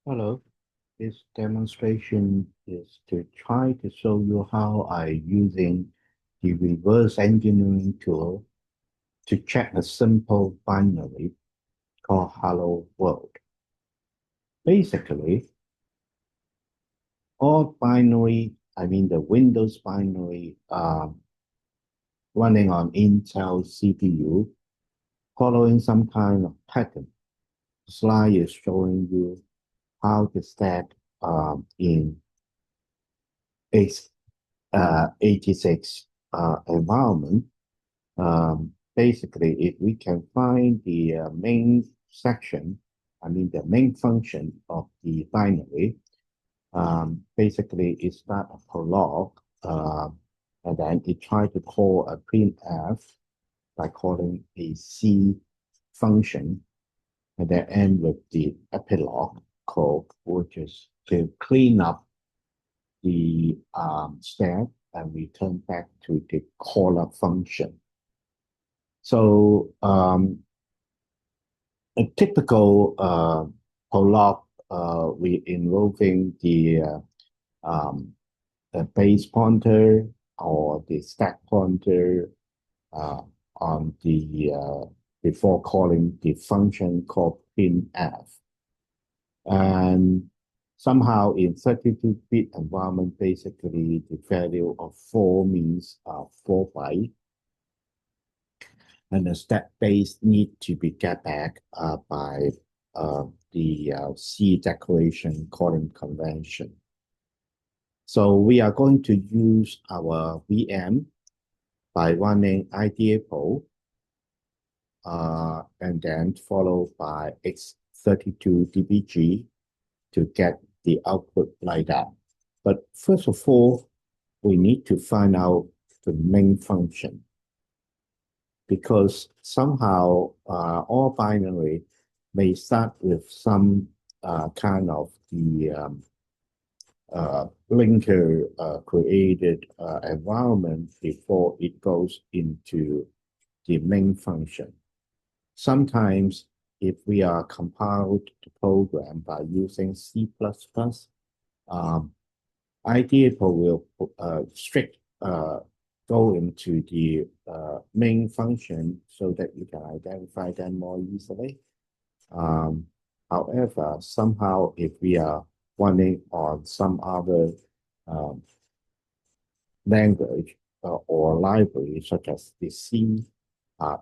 Hello, this demonstration is to try to show you how I using the reverse engineering tool to check a simple binary called hello world. Basically, all binary, I mean the Windows binary running on Intel CPU, following some kind of pattern. The slide is showing you how to stack in a 86 environment. Basically, if we can find the main section, I mean the main function of the binary, basically it's not a prolog, and then it try to call a printf by calling a C function, and then end with the epilogue code, which is to clean up the stack and return back to the caller function. So a typical prolog we involving um, the base pointer or the stack pointer uh, on the before calling the function called printf. And somehow in 32-bit environment, basically the value of 4 means 4 byte, and the stack base need to be get back by the C declaration calling convention. So we are going to use our VM by running IDAPO and then followed by X32DBG to get the output like that. But first of all, we need to find out the main function, because somehow all binary may start with some kind of the linker created environment before it goes into the main function. Sometimes, if we are compiled the program by using C++, um, IDAPO will strict go into the main function so that you can identify them more easily. However, somehow if we are running on some other um, language or library, such as the C,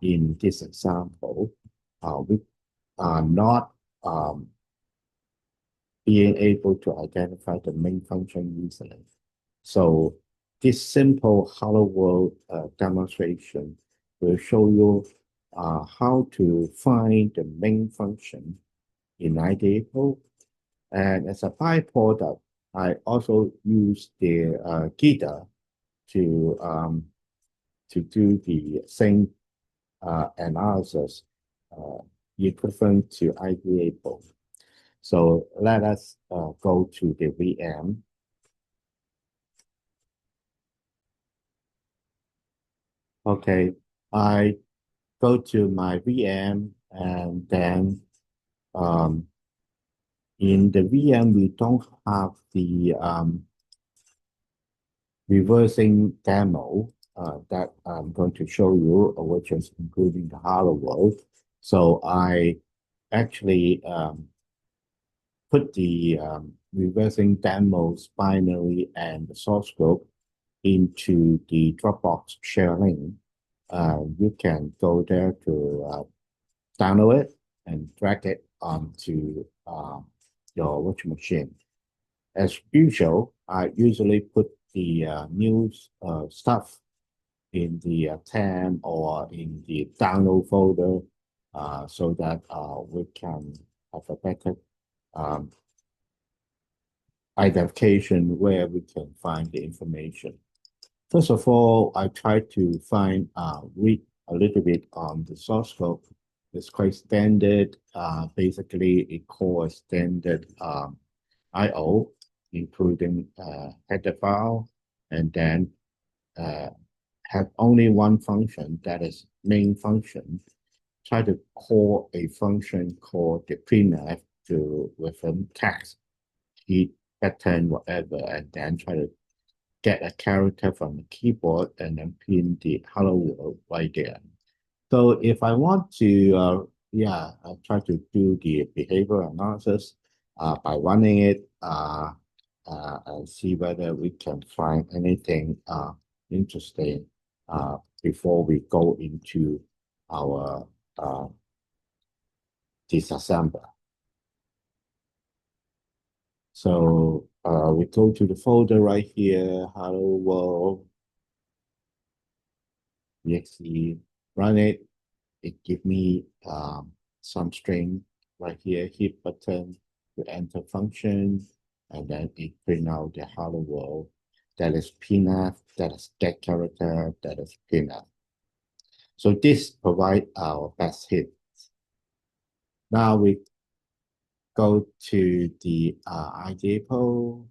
in this example, we are not being able to identify the main function easily. So this simple hello world demonstration will show you how to find the main function in IDAPO. And as a byproduct, I also use the GIDA to do the same analysis equivalent to IDAPO. So let us go to the VM. Okay, I go to my VM, and then um, in the VM, we don't have the reversing demo that I'm going to show you, which is including the hello world. So I actually put the reversing demos binary and the source code into the Dropbox share link. You can go there to download it and drag it onto your virtual machine. As usual, I usually put the new stuff in the tab or in the download folder so that we can have a better um, identification where we can find the information. First of all, I try to read a little bit on the source code. It's quite standard. Basically, it calls standard I/O, including header file, and then uh, have only one function, that is main function. Try to call a function called the printf within text, key pattern, whatever, and then try to get a character from the keyboard and then pin the hello world right there. So if I want to, I try to do the behavior analysis by running it and see whether we can find anything interesting before we go into our disassembler. So we go to the folder right here, hello world, exe, run it. It give me some string right here, hit button to enter function, and then it print out the hello world. That is PNAF, that is get character, that is PNAF. So this provide our best hit. Now we go to the IDEPO,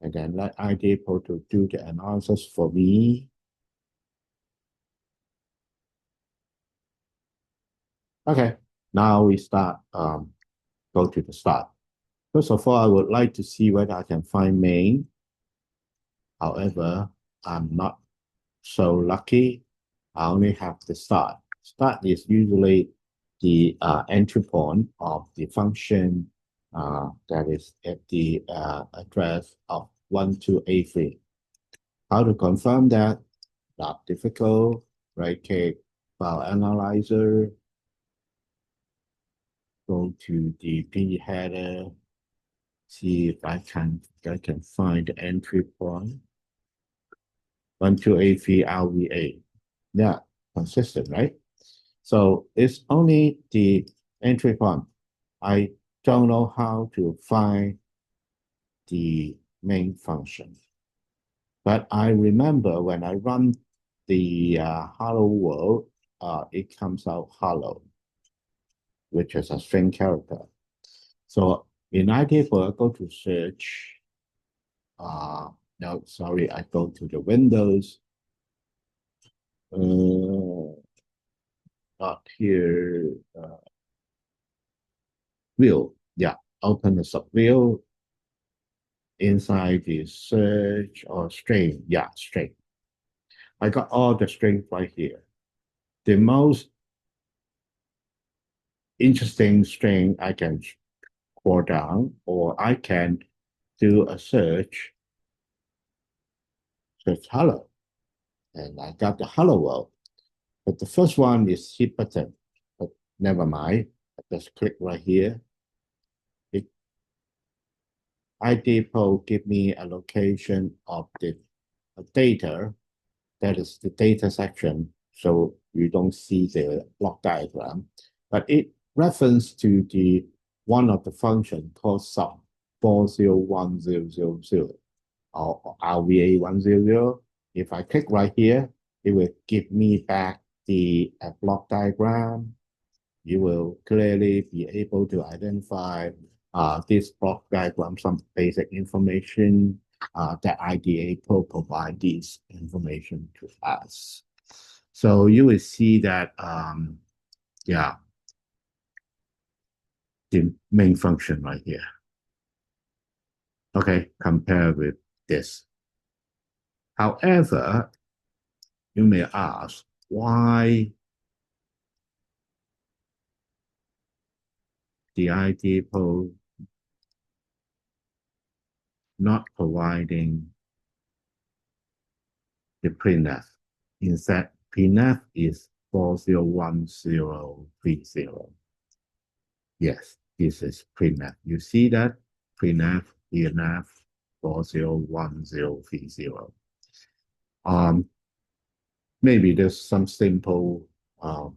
and then let IDEPO to do the analysis for me. Okay, now we start, go to the start. First of all, I would like to see whether I can find main. However, I'm not so lucky. I only have the start. Start is usually the entry point of the function that is at the address of 1283. How to confirm that? Not difficult. Right-click File Analyzer. Go to the P header. See if I can find the entry point. 1283 LVA. Yeah, consistent, right? So it's only the entry point. I don't know how to find the main function. But I remember when I run the hello world, it comes out hello, which is a string character. So in IDEPO, I go to search. No, sorry, I go to the Windows. Not here. View. Yeah, open the subview. Inside the search or string. Yeah, string. I got all the strings right here. The most interesting string I can scroll down, or I can do a search hello. And I got the hello world. But the first one is hit button. But never mind. I just click right here. IDEPO give me a location of the data. That is the data section. So you don't see the block diagram, but it refers to the one of the function called sum 401000 or RVA100. If I click right here, it will give me back the block diagram. You will clearly be able to identify this block diagram, some basic information that IDEPO provide this information to us. So you will see that, yeah, the main function right here. Okay, compare with this. However, you may ask, why the IDEPO not providing the printf? Instead, printf is 401030. Yes, this is printf. You see that? Printf, printf 401030. Maybe there's some simple of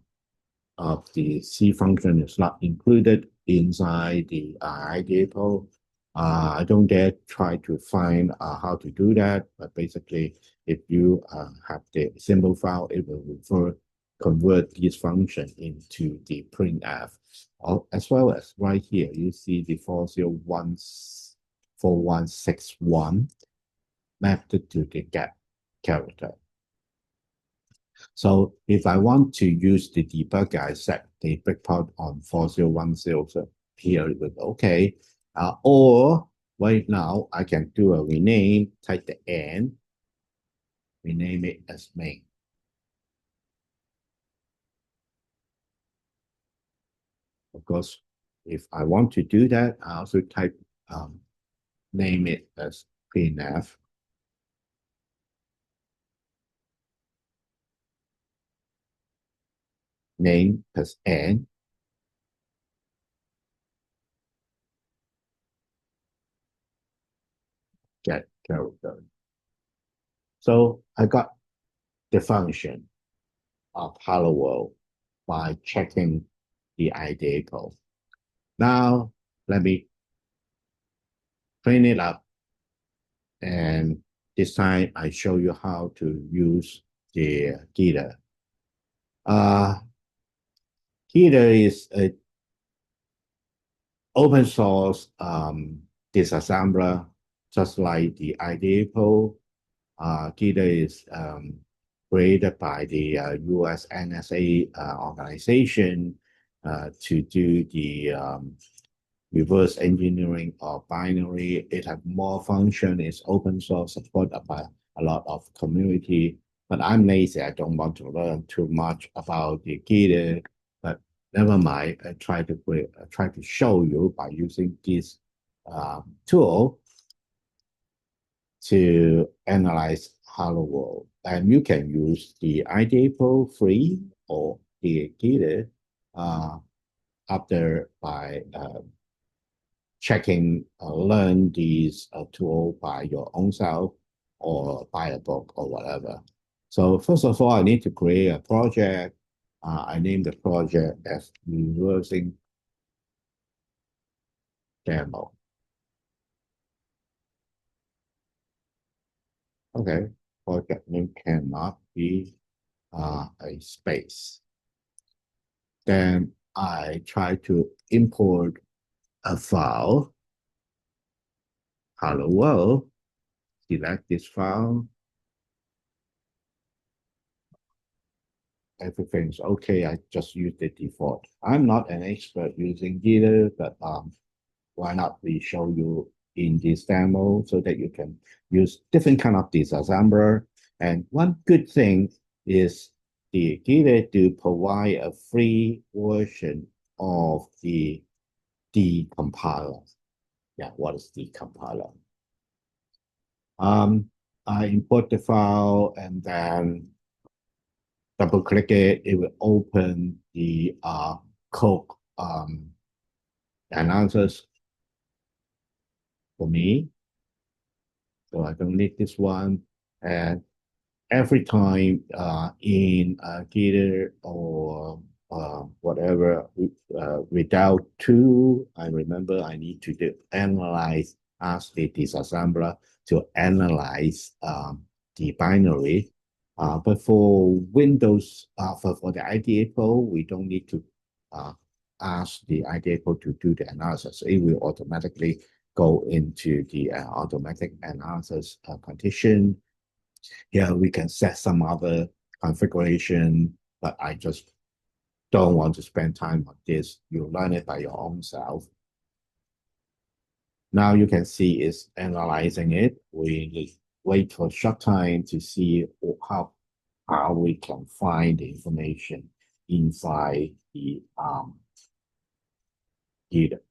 the C function is not included inside the IDEPO. I don't dare try to find how to do that, but basically, if you have the symbol file, it will convert this function into the printf. As well as right here, you see the 404161 mapped to the get character. So if I want to use the debugger, I set the breakpoint on 4010. So here it would okay. Or right now I can do a rename, type the N, rename it as main. Of course, if I want to do that, I also type name it as printf. Name as N. Get character. So I got the function of hello world by checking the ID code. Now let me clean it up, and this time I show you how to use the Gita. Gita is a open source disassembler, just like the IDEA. Gita is created by the US NSA organization to do the reverse engineering of binary. It has more function. It's open source, supported by a lot of community. But I'm lazy. I don't want to learn too much about the Gita. But never mind. I try to show you by using this tool to analyze Hello World. And you can use the IDA Pro free or the Gita after by checking, learn these tool by your own self or buy a book or whatever. So first of all, I need to create a project. I name the project as Reversing Demo. Okay, project name cannot be a space. Then I try to import a file. Hello world. Select this file. Everything's okay. I just use the default. I'm not an expert using Gita, but why not we show you in this demo so that you can use different kind of disassembler. And one good thing is the Gita do provide a free version of the decompiler. Yeah, what is decompiler? I import the file and then double click it, it will open the code analysis for me. So I don't need this one. And every time in Git or whatever without two, I remember I need to do analyze, ask the disassembler to analyze the binary. But for Windows, for the IDA Pro, we don't need to ask the IDA Pro to do the analysis. It will automatically go into the automatic analysis condition. Here we can set some other configuration, but I just don't want to spend time on this. You learn it by your own self. Now you can see it's analyzing it. We wait for a short time to see how we can find the information inside the data.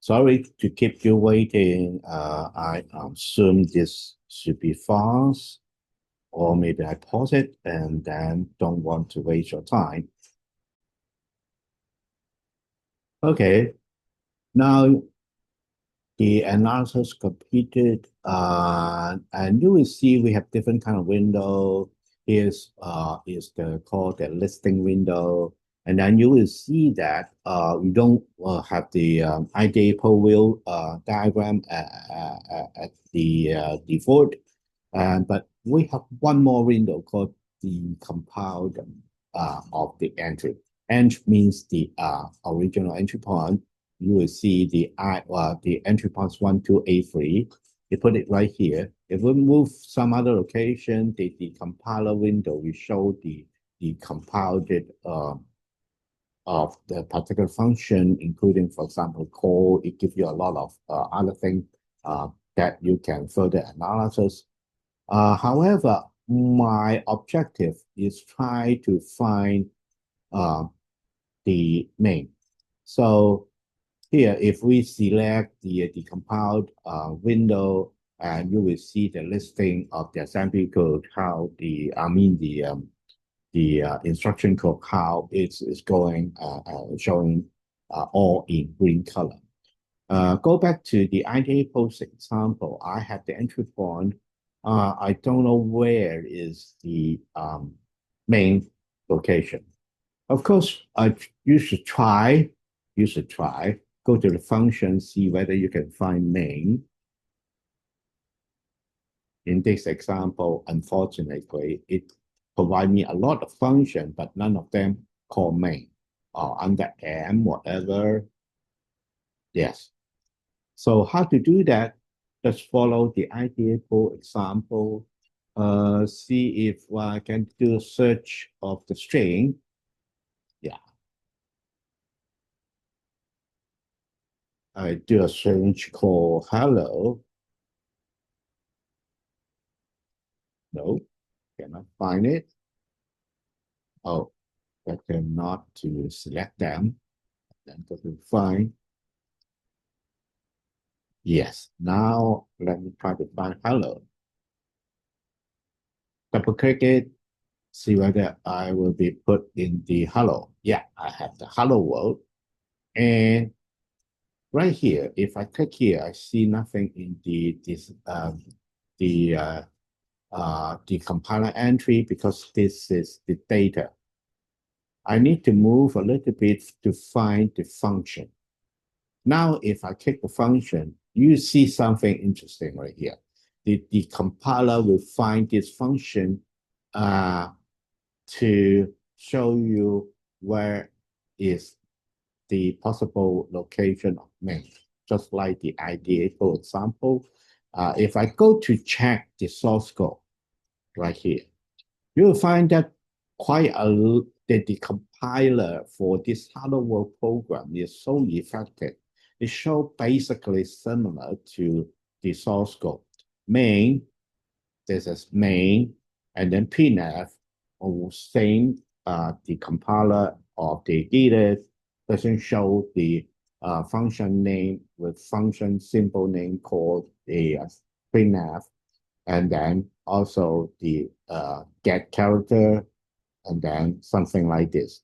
Sorry to keep you waiting. I assume this should be fast, or maybe I pause it and then don't want to waste your time. Okay, now the analysis completed, and you will see we have different kind of window. Here's is the called the listing window, and then you will see that we don't have the IDA Pro wheel diagram at the default, but we have one more window called the compiled of the entry. Ent means the original entry point. You will see the entry points 1, 2, 8, 3. You put it right here. If we move some other location, the compiler window will show the compiled of the particular function, including, for example, call. It gives you a lot of other things that you can further analysis. However, my objective is try to find the main. So here, if we select the compiled window, and you will see the listing of the assembly code, how the instruction code, how it's going, showing all in green color. Go back to the IDA post example. I have the entry point. I don't know where is the main location. Of course, you should try. Go to the function, see whether you can find main. In this example, unfortunately, it provides me a lot of functions, but none of them call main or under M, whatever. Yes. So how to do that? Just follow the IDA example. See if I can do a search of the string. Yeah. I do a search called hello. No, cannot find it. Oh, better not to select them. Then go to find. Yes, now let me try to find hello. Double click it, see whether I will be put in the hello. Yeah, I have the hello world. And right here, if I click here, I see nothing in the compiler entry because this is the data. I need to move a little bit to find the function. Now, if I click the function, you see something interesting right here. The compiler will find this function to show you where is the possible location of main, just like the IDA, for example. If I go to check the source code right here, you will find that the compiler for this Hello World program is so effective. It shows basically similar to the source code. Main, this is main, and then printf, same the compiler of the edit doesn't show the function name with function symbol name called the printf, and then also the get character, and then something like this.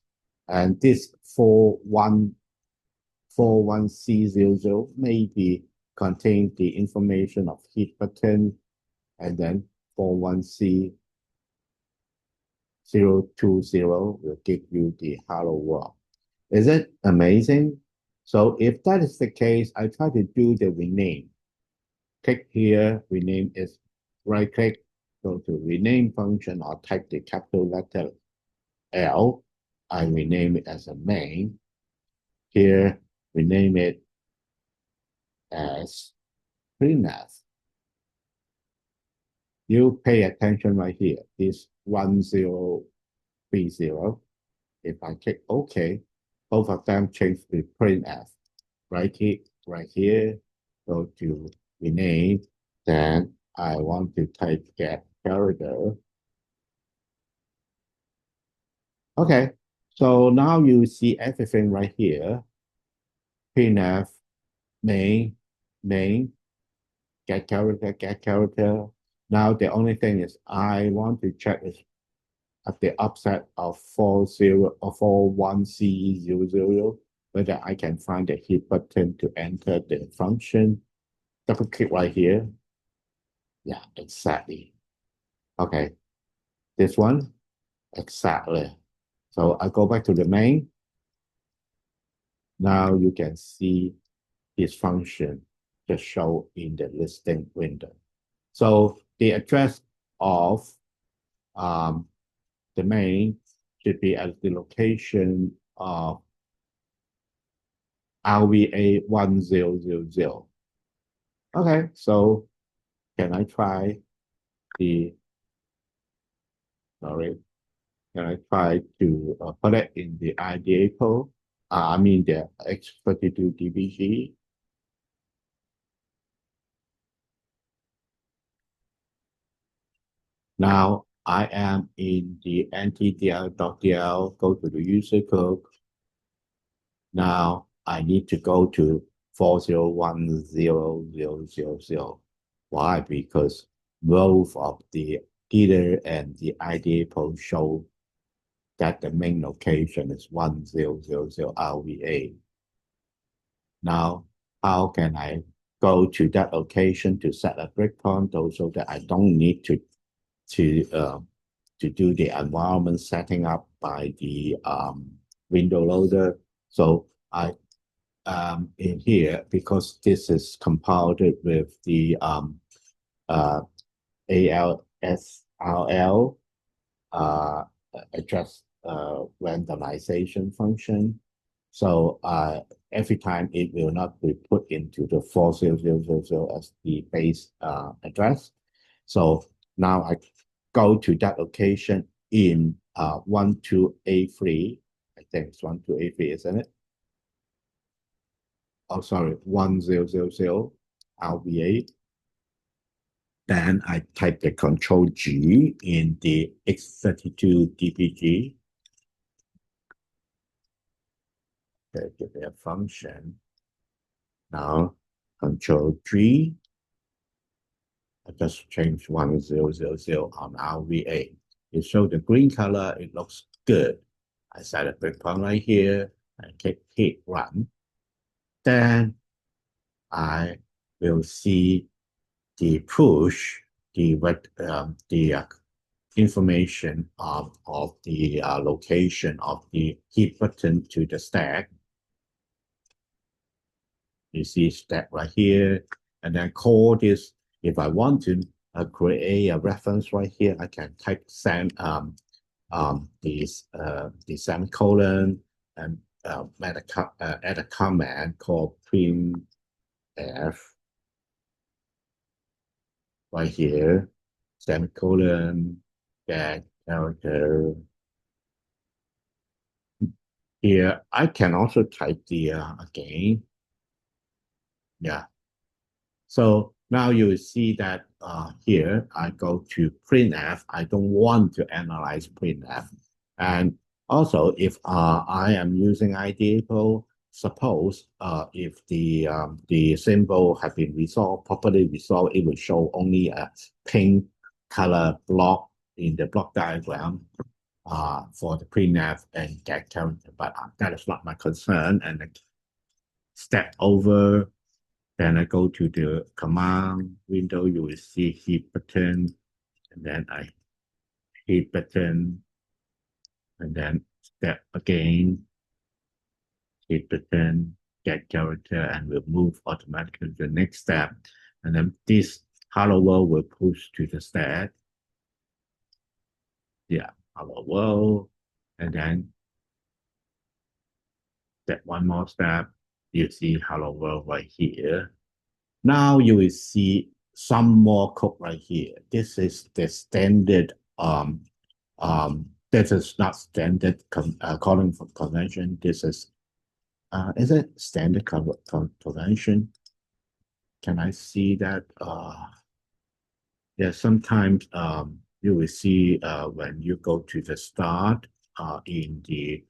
And this 41C00 maybe contain the information of hit button, and then 41C020 will give you the hello world. Is it amazing? So if that is the case, I try to do the rename. Click here, rename is right click, go to rename function, or type the capital letter L. I rename it as a main. Here, rename it as printf. You pay attention right here, this 1030. If I click OK, both of them change to printf. Right here, go to rename, then I want to type get character. Okay, so now you see everything right here. Printf, main, get character. Now the only thing is I want to check is at the offset of 41C00, whether I can find the hit button to enter the function. Double click right here. Yeah, exactly. Okay, this one, exactly. So I go back to the main. Now you can see this function just show in the listing window. So the address of the main should be at the location of RVA 1000. Okay, so can I try the, sorry, can I try to put it in the IDA pool? I mean the X32 DBG. Now I am in the ntdl.dl, go to the user code. Now I need to go to 40100000. Why? Because both of the Peter and the IDA post show that the main location is 1000 RVA. Now, how can I go to that location to set a breakpoint so that I don't need to do the environment setting up by the window loader? So I in here, because this is compiled with the ALSRL address randomization function. So every time it will not be put into the 40000 as the base address. So now I go to that location in 12A3. I think it's 12A3, isn't it? Oh, sorry, 1000 RVA. Then I type the control G in the X32 DBG. Okay, give it a function. Now, control G. I just change 1000 on RVA. It shows the green color, it looks good. I set a breakpoint right here and hit run. Then I will see the push, the information of the location of the heap button to the stack. You see stack right here, and then call this. If I want to create a reference right here, I can type the semicolon and add a command called printf right here, semicolon, get character. Here, I can also type the again. Yeah. So now you will see that here I go to printf. I don't want to analyze printf. And also, if I am using IDA, suppose if the symbol have been resolved, properly resolved, it will show only a pink color block in the block diagram for the printf and get character. But that is not my concern. And step over. Then I go to the command window, you will see heap button, and then I heap button, and then step again, heap button, get character, and we'll move automatically to the next step. And then this hello world will push to the stack. Yeah, hello world. And then step one more step, you see hello world right here. Now you will see some more code right here. This is the standard this is not standard calling for convention. This is it standard convention? Can I see that? Yeah, sometimes you will see when you go to the start in the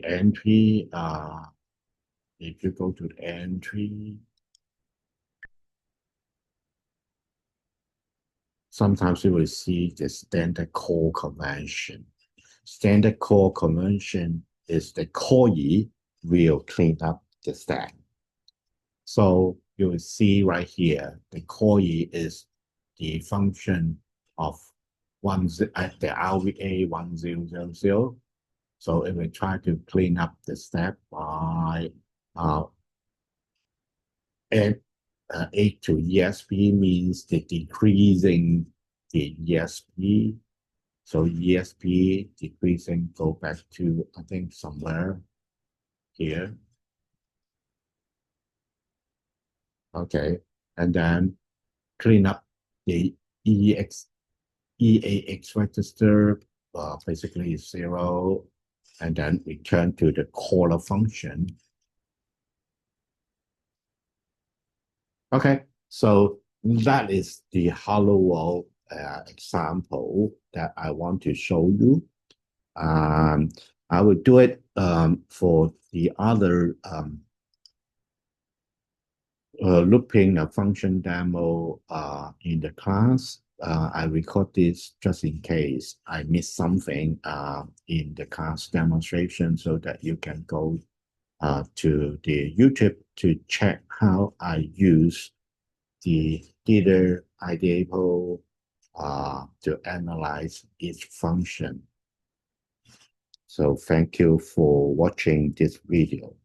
entry, if you go to the entry, sometimes you will see the standard core convention. Standard core convention is the CORE will clean up the stack. So you will see right here, the CORE is the function of the RVA 1000. So it will try to clean up the stack by 8 to ESP means the decreasing the ESP. So ESP decreasing, go back to, I think, somewhere here. Okay. And then clean up the EAX register, basically 0, and then return to the caller function. Okay, so that is the Hello World example that I want to show you. I will do it for the other looping a function demo in the class. I record this just in case I miss something in the class demonstration so that you can go to the YouTube to check how I use the Gitter IDEAPO to analyze each function. So thank you for watching this video.